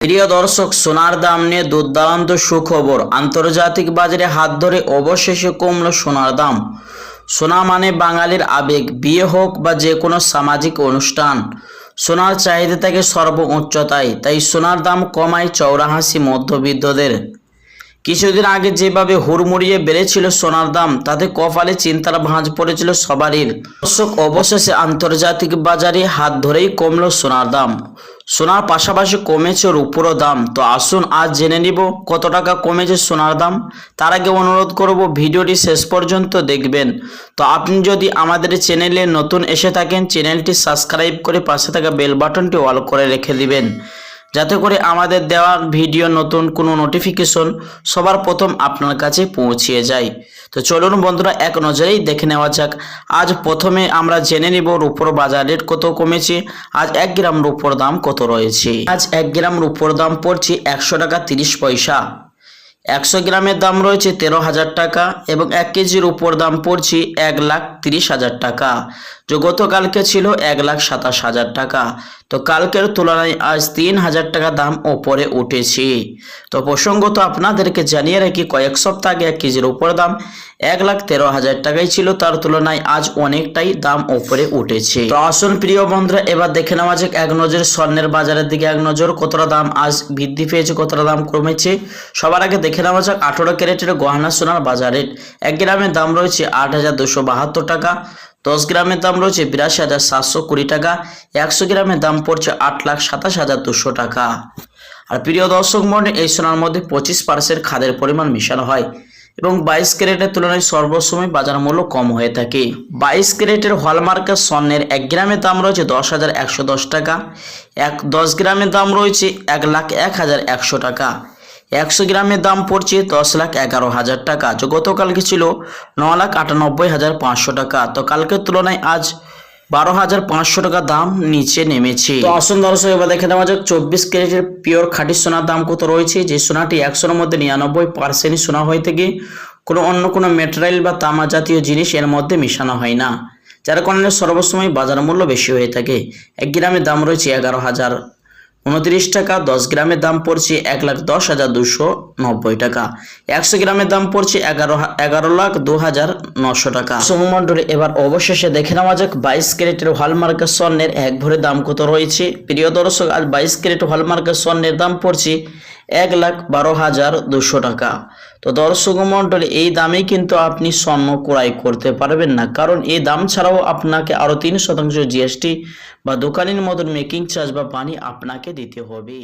প্রিয় দর্শক, সোনার দাম নিয়ে দুর্দান্ত সুখবর। আন্তর্জাতিক বাজারে হাত ধরে অবশেষে কমল সোনার দাম। সোনা মানে বাঙালির আবেগ। বিয়ে হোক বা যে কোনো সামাজিক অনুষ্ঠান, সোনার চাহিদা থাকে সর্বোচ্চতায়। তাই সোনার দাম কমায় চওড়া হাসি মধ্যবিত্তদের। কিছুদিন আগে যেভাবে হুড়মুড়িয়ে বেড়েছিল সোনার দাম, তাতে কপালে চিন্তার ভাঁজ পড়েছিল সবারই। দর্শক, অবশেষে আন্তর্জাতিক বাজারে হাত ধরেই কমল সোনার দাম। সোনার পাশাপাশি কমেছে রূপোরও দাম। তো আসুন আজ জেনে নিব কত টাকা কমেছে সোনার দাম। তার আগে অনুরোধ করব ভিডিওটি শেষ পর্যন্ত দেখবেন। তো আপনি যদি আমাদের চ্যানেলে নতুন এসে থাকেন, চ্যানেলটি সাবস্ক্রাইব করে পাশে থাকা বেল বাটনটি অল করে রেখে দিবেন, যাতে করে আমাদের দেওয়া ভিডিও নতুন কোনো নোটিফিকেশন সবার প্রথম আপনার কাছে পৌঁছে যায়। তো চলুন বন্ধুরা, এক নজরেই দেখে নেওয়া যাক। আজ প্রথমে আমরা জেনে নিব রূপোর বাজার রেট কত কমেছে। আজ 1 গ্রাম রূপোর দাম কত রয়েছে। আজ 1 গ্রাম রূপোর দাম পড়ছে 100 টাকা 30 পয়সা। 100 গ্রামের দাম রয়েছে 13,000 টাকা এবং 1 কেজির উপর দাম পড়ছে 1,30,000 টাকা। जो গতকালকে ছিল 1,27,000 টাকা। তো কালকের তুলনায় আজ 3,000 টাকা দাম ওপরে উঠেছে। তো প্রসঙ্গত আপনাদেরকে জানিয়ে রাখি, কয়েক সপ্তাহ আগে 1 কেজির উপর দাম 1,13,000 টাকাই ছিল, তার তুলনায় আজ অনেকটাই দাম ওপরে উঠেছে। তো আসুন প্রিয় বন্ধুরা, এবার দেখে নেওয়া যাক এক নজর স্বর্ণের বাজারের দিকে। এক নজর কতটা দাম আজ বৃদ্ধি পেয়েছে, কতটা দাম কমেছে। সবার আগে দেখে নেওয়া যাক 18 ক্যারেটের গহনা সোনার বাজার রেট। 1 গ্রামের দাম রয়েছে 8,272 টাকা। 10 গ্রামের দাম রয়েছে 82,720 টাকা। 100 গ্রামের দাম পড়ছে 8,27,200 টাকা। আর প্রিয় দর্শক মণ্ডলী, এই সোনার মধ্যে 25% খাদের পরিমাণ মিশানো হয় এবং 22 ক্যারেটের তুলনায় সর্বসময় বাজার মূল্য কম হয়ে থাকে। 22 ক্যারেটের হলমার্কের স্বর্ণের 1 গ্রামের দাম রয়েছে 10,110 টাকা। 10 গ্রামের দাম রয়েছে 1,01,100 টাকা। 100 গ্রামের দাম পড়ছে 10,11,000 টাকা। जो গতকালকে ছিল 9,98,500 টাকা। তো কালকের তুলনায় আজ 12,500 টাকা দাম নিচে নেমেছে। তো আসুন দর্শক, এবার দেখে নেওয়া যাক 24 ক্যারেটের পিওর খাঁটি সোনার দাম কত রয়েছে। যে সোনাটি 100-এর মধ্যে 99% সোনা হয়ে থাকে, অন্য কোনো মেটেরিয়াল বা তামা জাতীয় জিনিস এর মধ্যে মিশানো হয় না, যার কারণে সর্বসময় বাজার মূল্য বেশি হয়ে থাকে। 1 গ্রামের দাম রয়েছে 11,029 টাকা। 10 গ্রামের দাম পড়ছে 1,10,290 টাকা। 100 গ্রামের দাম পড়ছে 11,02,900 টাকা। সমমণ্ডলে এবার অবশেষে দেখে নেওয়া যাক 22 ক্যারেটের হলমার্কের স্বর্ণের 1 ভরি দাম কত রয়েছে। প্রিয় দর্শক, আজ 22 ক্যারেট হলমার্কের স্বর্ণের দাম পড়ছে 1,12,200 টাকা। তো দর্শক মণ্ডলী, এই দামে কিন্তু আপনি স্বর্ণ ক্রয় করতে পারবেন না, কারণ এই দাম ছাড়াও আপনাকে আরো 3% জিএসটি বা দোকানের মতন মেকিং চার্জ বা পানি আপনাকে দিতে হবে।